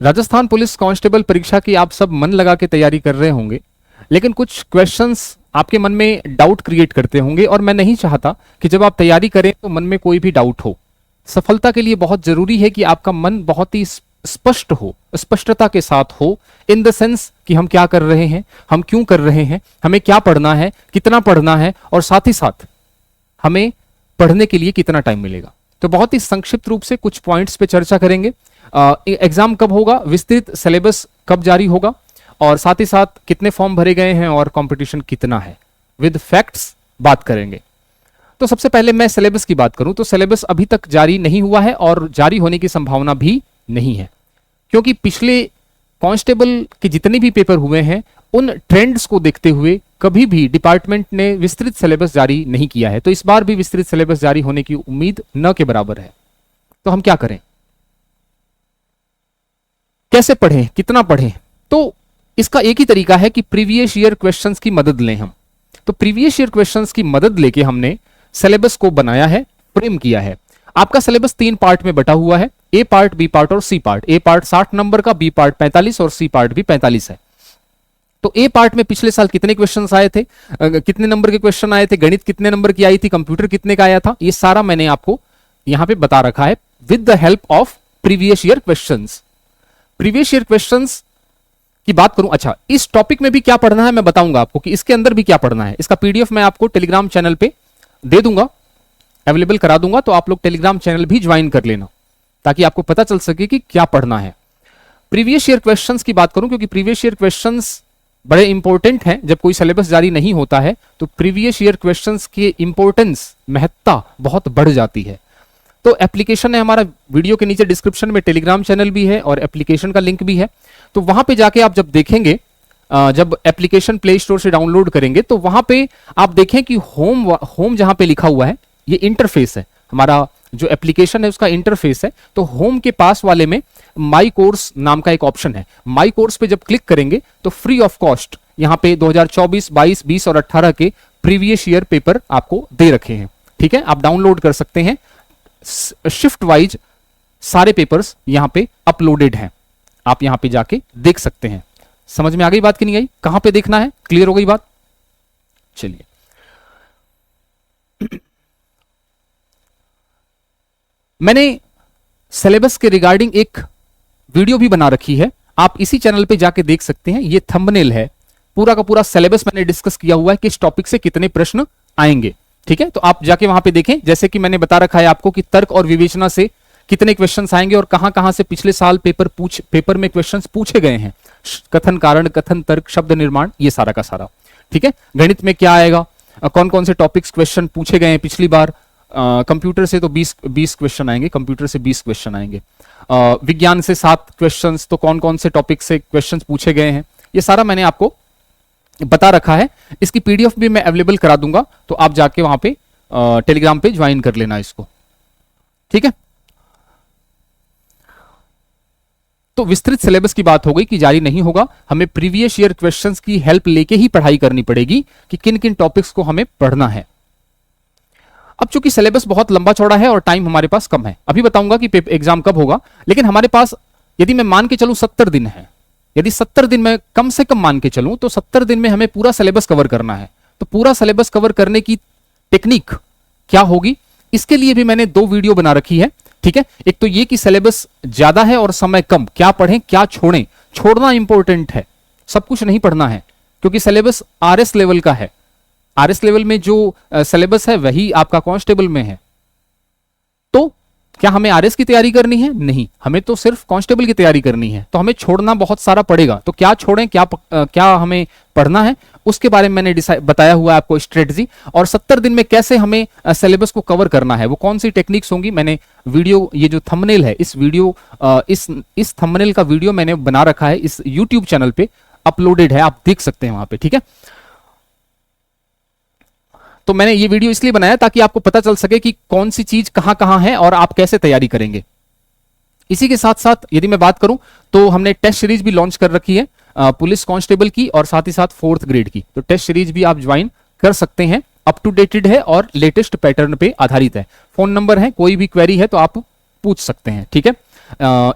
Rajasthan police constable परीक्षा की आप सब मन लगा के तैयारी कर रहे होंगे, लेकिन कुछ क्वेश्चंस आपके मन में डाउट क्रिएट करते होंगे और मैं नहीं चाहता कि जब आप तैयारी करें तो मन में कोई भी डाउट हो। सफलता के लिए बहुत जरूरी है कि आपका मन बहुत ही स्पष्ट हो, स्पष्टता के साथ हो, इन द सेंस कि हम क्या कर रहे हैं, हम क्यों कर रहे हैं, हमें क्या पढ़ना है, कितना पढ़ना है और साथ ही साथ हमें पढ़ने के लिए कितना टाइम मिलेगा। तो बहुत ही संक्षिप्त रूप से कुछ पॉइंट्स पे चर्चा करेंगे। एग्जाम कब होगा, विस्तृत सिलेबस कब जारी होगा और साथ ही साथ कितने फॉर्म भरे गए हैं और कंपटीशन कितना है, विद फैक्ट्स बात करेंगे। तो सबसे पहले मैं सिलेबस की बात करूं तो सिलेबस अभी तक जारी नहीं हुआ है और जारी होने की संभावना भी नहीं है, क्योंकि पिछले कांस्टेबल के जितने भी पेपर हुए हैं उन ट्रेंड्स को देखते हुए कभी भी डिपार्टमेंट ने विस्तृत सिलेबस जारी नहीं किया है। तो इस बार भी विस्तृत सिलेबस जारी होने की उम्मीद न के बराबर है। तो हम क्या करें, कैसे पढ़ें, कितना पढ़ें? तो इसका एक ही तरीका है कि प्रीवियस ईयर क्वेश्चंस की मदद लें हम। तो प्रीवियस ईयर क्वेश्चंस की मदद लेके हमने सिलेबस को बनाया है, फ्रेम किया है। आपका सिलेबस 3 पार्ट में बटा हुआ है, ए पार्ट, बी पार्ट और सी पार्ट। ए पार्ट 60 नंबर का, बी पार्ट 45 और सी पार्ट भी 45 है। तो ए पार्ट में पिछले साल कितने क्वेश्चंस आए थे, कितने नंबर के क्वेश्चन आए थे, गणित कितने नंबर की आई थी, कंप्यूटर कितने का आया था, ये सारा मैंने आपको यहां पे बता रखा है with the help of previous year questions. Previous year questions की बात करूं, अच्छा इस टॉपिक में भी क्या पढ़ना है मैं बताऊंगा आपको कि इसके अंदर भी क्या पढ़ना है। इसका पीडीएफ मैं आपको टेलीग्राम चैनल पे दे दूंगा, अवेलेबल करा दूंगा, तो आप लोग टेलीग्राम चैनल भी ज्वाइन कर लेना ताकि आपको पता चल सके कि क्या पढ़ना है। प्रीवियस ईयर क्वेश्चंस की बात करूं, क्योंकि प्रीवियस ईयर क्वेश्चंस बड़े इंपॉर्टेंट हैं। जब कोई सिलेबस जारी नहीं होता है तो प्रीवियस ईयर क्वेश्चंस की इंपॉर्टेंस, महत्ता बहुत बढ़ जाती है। तो एप्लीकेशन है हमारा, वीडियो के नीचे डिस्क्रिप्शन में टेलीग्राम चैनल भी है और एप्लीकेशन का लिंक भी है। तो वहां पे जाके आप जब देखेंगे, जब एप्लीकेशन प्ले स्टोर से डाउनलोड करेंगे तो वहां पे आप देखें कि होम जहां पे लिखा हुआ है ये इंटरफेस है, हमारा जो एप्लीकेशन है उसका इंटरफेस है। तो होम के पास वाले में माई कोर्स नाम का एक ऑप्शन है। माई कोर्स पे जब क्लिक करेंगे तो फ्री ऑफ कॉस्ट यहां पे 2024, 22, 20 और 18 के प्रीवियस ईयर पेपर आपको दे रखे हैं। ठीक है, आप डाउनलोड कर सकते हैं। शिफ्ट वाइज सारे पेपर्स यहां पे अपलोडेड हैं, आप यहां पे जाके देख सकते हैं। समझ में आ गई बात कि नहीं आई, कहां पे देखना है, क्लियर हो गई बात? चलिए मैंने सिलेबस के रिगार्डिंग एक वीडियो भी बना रखी है, आप इसी चैनल पे जाके देख सकते हैं। ये थंबनेल है, पूरा का पूरा सिलेबस मैंने डिस्कस किया हुआ है किस टॉपिक से कितने प्रश्न आएंगे। ठीक है, तो आप जाके वहां पे देखें। जैसे कि मैंने बता रखा है आपको कि तर्क और विवेचना से कितने क्वेश्चंस आएंगे और कहां कहां से पिछले साल पेपर में क्वेश्चंस पूछे गए हैं, कथन, कारण, कथन, तर्क, शब्द निर्माण, ये सारा का सारा। ठीक है, गणित में क्या आएगा, कौन कौन से टॉपिक्स क्वेश्चन पूछे गए हैं पिछली बार, कंप्यूटर से तो 20 क्वेश्चन आएंगे, कंप्यूटर से 20 क्वेश्चन आएंगे, विज्ञान से 7 क्वेश्चंस, तो कौन कौन से टॉपिक से क्वेश्चंस पूछे गए हैं, ये सारा मैंने आपको बता रखा है। इसकी पीडीएफ भी मैं अवेलेबल करा दूंगा, तो आप जाके वहां पे टेलीग्राम पे ज्वाइन कर लेना इसको। ठीक है, तो विस्तृत सिलेबस की बात हो गई कि जारी नहीं होगा, हमें प्रीवियस ईयर क्वेश्चंस की हेल्प लेके ही पढ़ाई करनी पड़ेगी कि किन किन टॉपिक्स को हमें पढ़ना है। अब चूंकि सिलेबस बहुत लंबा चौड़ा है और टाइम हमारे पास कम है, अभी बताऊंगा कि एग्जाम कब होगा, लेकिन हमारे पास यदि मैं मान के चलूं 70 दिन है, यदि 70 दिन में कम से कम मान के चलूं तो 70 दिन में हमें पूरा सिलेबस कवर करना है। तो पूरा सिलेबस कवर करने की टेक्निक क्या होगी, इसके लिए भी मैंने 2 वीडियो बना रखी है। ठीक है, एक तो ये कि सिलेबस ज्यादा है और समय कम, क्या पढ़ें क्या छोड़ें। छोड़ना इंपॉर्टेंट है, सब कुछ नहीं पढ़ना है, क्योंकि सिलेबस आरएस लेवल का है। आरएस लेवल में जो सिलेबस है वही आपका कांस्टेबल में है। तो क्या हमें आरएस की तैयारी करनी है? नहीं, हमें तो सिर्फ कांस्टेबल की तैयारी करनी है। तो हमें छोड़ना बहुत सारा पड़ेगा। तो क्या छोड़ें, क्या हमें पढ़ना है, उसके बारे में मैंने बताया हुआ है आपको स्ट्रेटजी। और 70 दिन में कैसे हमें सिलेबस को कवर करना है, वो कौन सी टेक्निक्स होंगी, मैंने वीडियो, ये जो थंबनेल है इस वीडियो, इस थंबनेल का वीडियो मैंने बना रखा है, इस यूट्यूब चैनल पे अपलोडेड है, आप देख सकते हैं वहां पे। ठीक है, तो मैंने ये वीडियो इसलिए बनाया ताकि आपको पता चल सके कि कौन सी चीज कहां कहां है और आप कैसे तैयारी करेंगे। इसी के साथ साथ यदि मैं बात करूं तो हमने टेस्ट सीरीज भी लॉन्च कर रखी है पुलिस कांस्टेबल की और साथ ही साथ 4th ग्रेड की। तो टेस्ट सीरीज भी आप ज्वाइन कर सकते हैं, अप टू डेटेड है और लेटेस्ट पैटर्न पे आधारित है। फोन नंबर है, कोई भी क्वेरी है तो आप पूछ सकते हैं। ठीक है,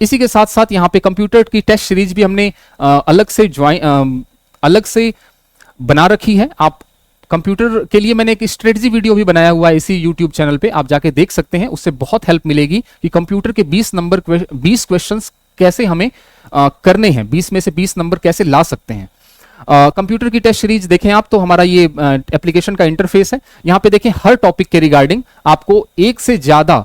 इसी के साथ साथ यहाँ पे कंप्यूटर की टेस्ट सीरीज भी हमने अलग से बना रखी है। आप कंप्यूटर के लिए मैंने एक स्ट्रेटजी वीडियो भी बनाया हुआ है इसी YouTube चैनल पे, आप जाके देख सकते हैं। उससे बहुत हेल्प मिलेगी कि कंप्यूटर के 20 क्वेश्चंस कैसे हमें करने हैं, 20 में से 20 नंबर कैसे ला सकते हैं। कंप्यूटर की टेस्ट सीरीज देखें आप तो हमारा ये एप्लीकेशन का इंटरफेस है। यहाँ पे देखें हर टॉपिक के रिगार्डिंग आपको एक से ज्यादा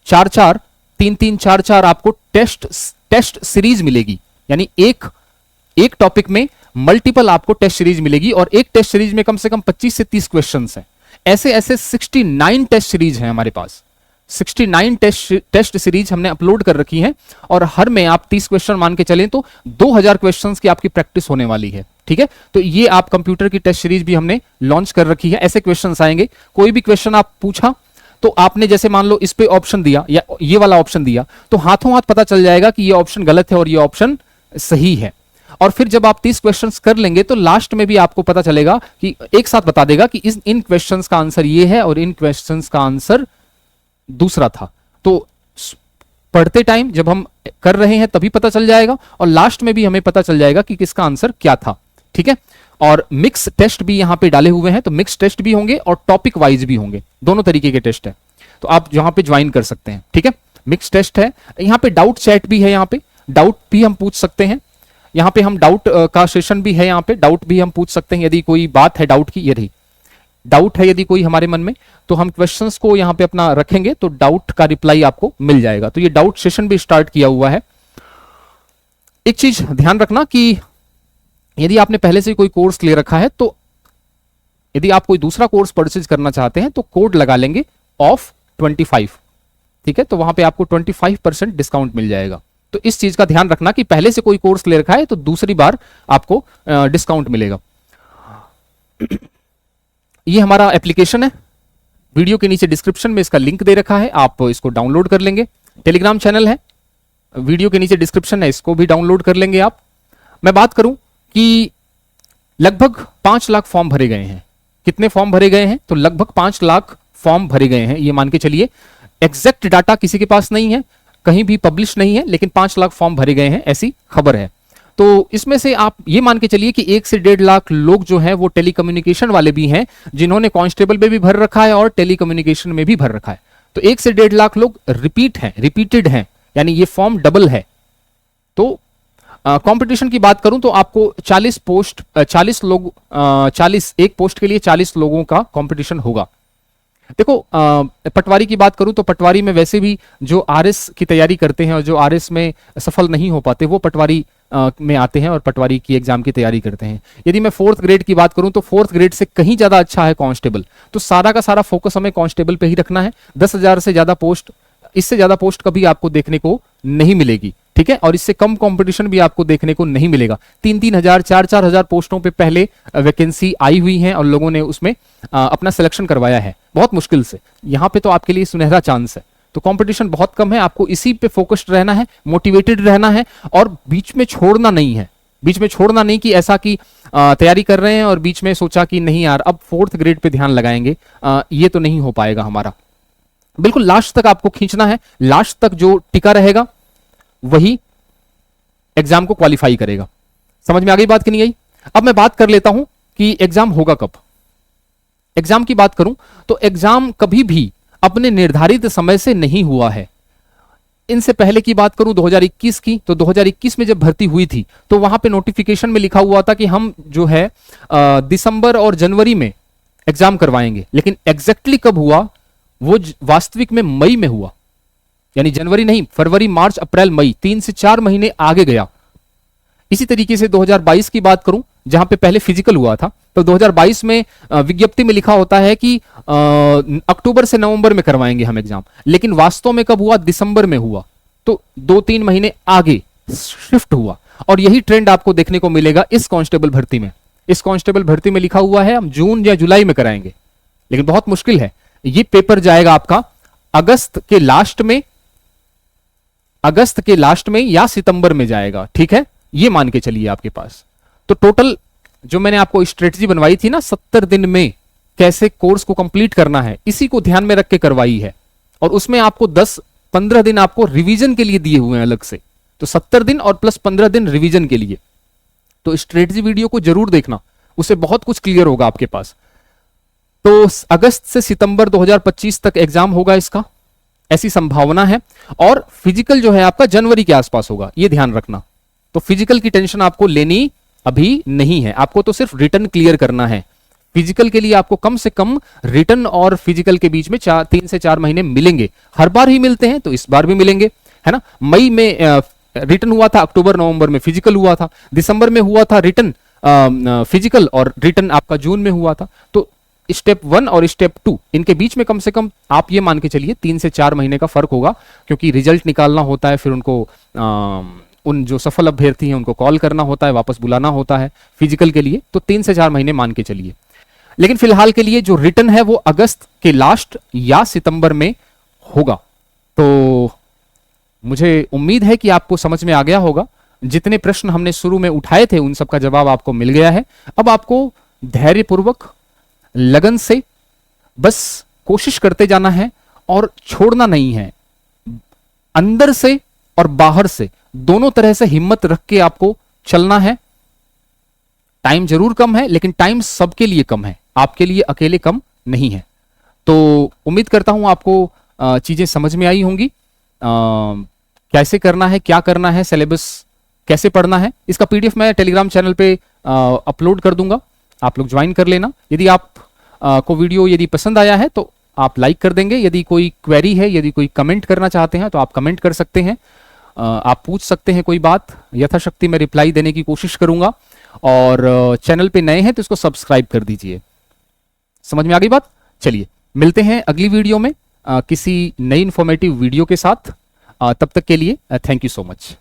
4-4, 3-3, 4-4 आपको टेस्ट सीरीज मिलेगी। यानी एक टॉपिक में मल्टीपल आपको टेस्ट सीरीज मिलेगी और एक टेस्ट सीरीज में कम से कम 25 से 30 क्वेश्चंस हैं। ऐसे 69 टेस्ट सीरीज हैं हमारे पास। 69 टेस्ट सीरीज हमने अपलोड कर रखी है और हर में आप 30 क्वेश्चन मान के चलें तो 2000 क्वेश्चंस की आपकी प्रैक्टिस होने वाली है। ठीक है, तो ये आप कंप्यूटर की टेस्ट सीरीज भी हमने लॉन्च कर रखी है। ऐसे क्वेश्चंस आएंगे, कोई भी क्वेश्चन आप पूछा तो आपने जैसे मान लो इस पे ऑप्शन दिया या ये वाला ऑप्शन दिया तो हाथों हाथ पता चल जाएगा कि ये ऑप्शन गलत है और ये ऑप्शन सही है। और फिर जब आप 30 क्वेश्चंस कर लेंगे तो लास्ट में भी आपको पता चलेगा कि एक साथ बता देगा कि इन क्वेश्चंस का आंसर ये है और इन क्वेश्चंस का आंसर दूसरा था। तो पढ़ते टाइम जब हम कर रहे हैं तभी पता चल जाएगा और लास्ट में भी हमें पता चल जाएगा कि किसका आंसर क्या था। ठीक है, और मिक्स टेस्ट भी यहां पे डाले हुए हैं, तो मिक्स टेस्ट भी होंगे और टॉपिक वाइज भी होंगे, दोनों तरीके के टेस्ट है, तो आप यहां पे ज्वाइन कर सकते हैं। ठीक है, मिक्स टेस्ट है। यहां पे डाउट चैट भी है, यहां पे डाउट भी हम पूछ सकते हैं। यहाँ पे हम डाउट का सेशन भी है, यहाँ पे डाउट भी हम पूछ सकते हैं। यदि कोई बात है डाउट की, ये रही डाउट है यदि कोई हमारे मन में, तो हम क्वेश्चंस को यहाँ पे अपना रखेंगे तो डाउट का रिप्लाई आपको मिल जाएगा। तो ये डाउट सेशन भी स्टार्ट किया हुआ है। एक चीज ध्यान रखना कि यदि आपने पहले से कोई कोर्स ले रखा है तो यदि आप कोई दूसरा कोर्स परचेज करना चाहते हैं तो कोड लगा लेंगे ऑफ 25। ठीक है, तो वहां पे आपको 25% डिस्काउंट मिल जाएगा। तो इस चीज का ध्यान रखना कि पहले से कोई कोर्स ले रखा है तो दूसरी बार आपको डिस्काउंट मिलेगा। ये हमारा एप्लीकेशन है, वीडियो के नीचे डिस्क्रिप्शन में इसका लिंक दे रखा है, आप इसको डाउनलोड कर लेंगे। टेलीग्राम चैनल है, वीडियो के नीचे डिस्क्रिप्शन है, इसको भी डाउनलोड कर लेंगे आप। मैं बात करूं कि लगभग 5 लाख फॉर्म भरे गए हैं। कितने फॉर्म भरे गए हैं? तो लगभग 5 लाख फॉर्म भरे गए हैं, ये मान के चलिए। एग्जैक्ट डाटा किसी के पास नहीं है, कहीं भी पब्लिश नहीं है, लेकिन 5 लाख फॉर्म भरे गए हैं ऐसी खबर है। तो इसमें से आप ये मान के चलिए कि 1 से 1.5 लाख लोग जो हैं वो टेलीकम्युनिकेशन वाले भी हैं, जिन्होंने कांस्टेबल में भी भर रखा है और टेलीकम्युनिकेशन में भी भर रखा है। तो 1 से 1.5 लाख लोग रिपीटेड हैं, यानी ये फॉर्म डबल है। तो कंपटीशन की बात करूं तो आपको 40 एक पोस्ट के लिए 40 लोगों का कंपटीशन होगा। देखो पटवारी की बात करूं तो पटवारी में वैसे भी जो आरएस की तैयारी करते हैं और जो आरएस में सफल नहीं हो पाते वो पटवारी में आते हैं और पटवारी की एग्जाम की तैयारी करते हैं। यदि मैं 4th ग्रेड की बात करूं तो 4th ग्रेड से कहीं ज्यादा अच्छा है कांस्टेबल। तो सारा का सारा फोकस हमें कांस्टेबल पे ही रखना है। 10,000 से ज्यादा पोस्ट, इससे ज्यादा पोस्ट कभी आपको देखने को नहीं मिलेगी। ठीक है, और इससे कम कंपटीशन भी आपको देखने को नहीं मिलेगा। 3-3 हजार 4-4 हजार पोस्टों पे पहले वैकेंसी आई हुई है और लोगों ने उसमें अपना सिलेक्शन करवाया है बहुत मुश्किल से। यहां पे तो आपके लिए सुनहरा चांस है। तो कंपटीशन बहुत कम है, आपको इसी पे फोकस्ड रहना है, मोटिवेटेड रहना है और बीच में छोड़ना नहीं है। बीच में छोड़ना नहीं कि ऐसा कि तैयारी कर रहे हैं और बीच में सोचा कि नहीं यार अब 4th ग्रेड पे ध्यान लगाएंगे, ये तो नहीं हो पाएगा हमारा। बिल्कुल लास्ट तक आपको खींचना है। लास्ट तक जो टिका रहेगा वही एग्जाम को क्वालिफाई करेगा। समझ में आ गई बात कि नहीं आई? अब मैं बात कर लेता हूं कि एग्जाम होगा कब। एग्जाम की बात करूं तो एग्जाम कभी भी अपने निर्धारित समय से नहीं हुआ है। इनसे पहले की बात करूं 2021 की, तो 2021 में जब भर्ती हुई थी तो वहां पे नोटिफिकेशन में लिखा हुआ था कि हम जो है दिसंबर और जनवरी में एग्जाम करवाएंगे, लेकिन एग्जैक्टली कब हुआ वो वास्तविक में मई में हुआ। यानी जनवरी नहीं, फरवरी, मार्च, अप्रैल, मई, 3 से 4 महीने आगे गया। इसी तरीके से 2022 की बात करूं जहां पे पहले फिजिकल हुआ था, तो 2022 में विज्ञप्ति में लिखा होता है कि अक्टूबर से नवंबर में करवाएंगे हम एग्जाम, लेकिन वास्तव में कब हुआ? दिसंबर में हुआ। तो 2-3 महीने आगे शिफ्ट हुआ और यही ट्रेंड आपको देखने को मिलेगा इस कांस्टेबल भर्ती में। इस कांस्टेबल भर्ती में लिखा हुआ है हम जून या जुलाई में कराएंगे, लेकिन बहुत मुश्किल है। ये पेपर जाएगा आपका अगस्त के लास्ट में या सितंबर में जाएगा। ठीक है, ये मान के चलिए आपके पास। तो टोटल जो मैंने आपको स्ट्रेटजी बनवाई थी ना 70 दिन में कैसे कोर्स को कंप्लीट करना है, इसी को ध्यान में रख के करवाई है। और उसमें आपको 10 15 दिन आपको रिवीजन के लिए दिए हुए हैं अलग से। तो 70 दिन और प्लस 15 दिन रिवीजन के लिए। तो स्ट्रेटजी वीडियो को जरूर देखना, उससे बहुत कुछ क्लियर होगा आपके पास। तो अगस्त से सितंबर 2025 तक एग्जाम होगा इसका, ऐसी संभावना है। और फिजिकल जो है आपका जनवरी के आसपास होगा, ये ध्यान रखना। तो फिजिकल की टेंशन आपको लेनी अभी नहीं है, आपको तो सिर्फ रिटर्न क्लियर करना है। फिजिकल के लिए आपको कम से कम रिटर्न और फिजिकल के बीच में 3 से 4 महीने मिलेंगे। हर बार ही मिलते हैं, तो इस बार भी मिलेंगे, है ना। मई में रिटर्न हुआ था, अक्टूबर नवंबर में फिजिकल हुआ था, दिसंबर में हुआ था रिटर्न फिजिकल, और रिटर्न आपका जून में हुआ था। तो स्टेप 1 और स्टेप 2 इनके बीच में कम से कम आप ये मान के चलिए 3 से 4 महीने का फर्क होगा, क्योंकि रिजल्ट निकालना होता है, फिर उनको उन जो सफल अभ्यर्थी हैं उनको कॉल करना होता है, वापस बुलाना होता है फिजिकल के लिए। तो 3 से 4 महीने मान के चलिए। लेकिन फिलहाल के लिए जो रिटर्न है वो अगस्त के लास्ट या सितंबर में होगा। तो मुझे उम्मीद है कि आपको समझ में आ गया होगा। जितने प्रश्न हमने शुरू में उठाए थे उन सबका जवाब आपको मिल गया है। अब आपको धैर्यपूर्वक, लगन से बस कोशिश करते जाना है और छोड़ना नहीं है। अंदर से और बाहर से दोनों तरह से हिम्मत रख के आपको चलना है। टाइम जरूर कम है, लेकिन टाइम सबके लिए कम है, आपके लिए अकेले कम नहीं है। तो उम्मीद करता हूं आपको चीजें समझ में आई होंगी। कैसे करना है, क्या करना है, सिलेबस कैसे पढ़ना है, इसका पीडीएफ मैं टेलीग्राम चैनल पे अपलोड कर दूंगा, आप लोग ज्वाइन कर लेना। यदि आप को वीडियो यदि पसंद आया है तो आप लाइक कर देंगे। यदि कोई क्वेरी है, यदि कोई कमेंट करना चाहते हैं तो आप कमेंट कर सकते हैं, आप पूछ सकते हैं कोई बात, यथाशक्ति मैं रिप्लाई देने की कोशिश करूंगा। और चैनल पे नए हैं तो इसको सब्सक्राइब कर दीजिए। समझ में आ गई बात? चलिए मिलते हैं अगली वीडियो में किसी नई इंफॉर्मेटिव वीडियो के साथ। तब तक के लिए थैंक यू सो मच।